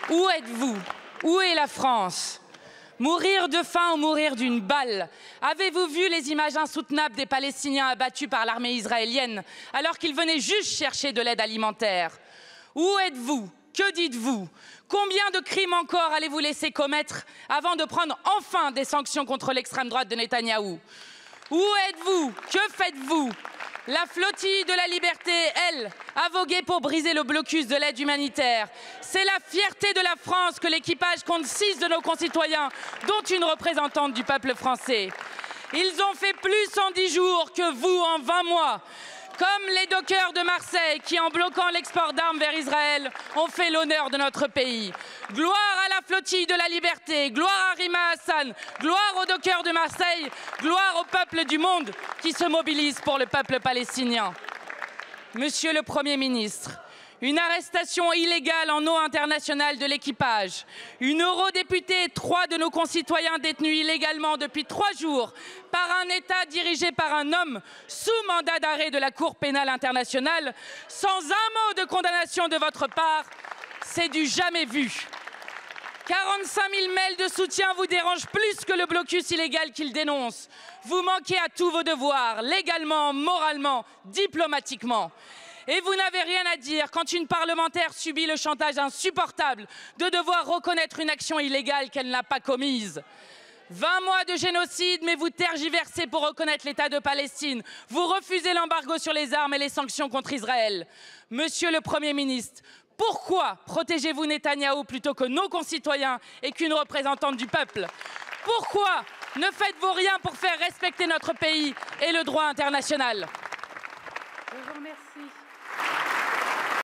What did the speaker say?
Où êtes-vous? Où est la France? Mourir de faim ou mourir d'une balle? Avez-vous vu les images insoutenables des Palestiniens abattus par l'armée israélienne alors qu'ils venaient juste chercher de l'aide alimentaire? Où êtes-vous? Que dites-vous? Combien de crimes encore allez-vous laisser commettre avant de prendre enfin des sanctions contre l'extrême droite de Netanyahou? Où êtes-vous? Que faites-vous? La flottille de la liberté, elle, a vogué pour briser le blocus de l'aide humanitaire. C'est la fierté de la France que l'équipage compte 6 de nos concitoyens, dont une représentante du peuple français. Ils ont fait plus en 10 jours que vous en 20 mois. Comme les dockers de Marseille qui, en bloquant l'export d'armes vers Israël, ont fait l'honneur de notre pays. Gloire à la flottille de la liberté, gloire à Rima Hassan, gloire aux dockers de Marseille, gloire au peuple du monde qui se mobilise pour le peuple palestinien. Monsieur le Premier ministre, une arrestation illégale en eau internationale de l'équipage, une eurodéputée et 3 de nos concitoyens détenus illégalement depuis 3 jours par un État dirigé par un homme sous mandat d'arrêt de la Cour pénale internationale, sans un mot de condamnation de votre part, c'est du jamais vu. 45 000 mails de soutien vous dérangent plus que le blocus illégal qu'ils dénoncent. Vous manquez à tous vos devoirs, légalement, moralement, diplomatiquement. Et vous n'avez rien à dire quand une parlementaire subit le chantage insupportable de devoir reconnaître une action illégale qu'elle n'a pas commise. 20 mois de génocide, mais vous tergiversez pour reconnaître l'État de Palestine. Vous refusez l'embargo sur les armes et les sanctions contre Israël. Monsieur le Premier ministre, pourquoi protégez-vous Netanyahou plutôt que nos concitoyens et qu'une représentante du peuple? Pourquoi ne faites-vous rien pour faire respecter notre pays et le droit international? Je vous remercie.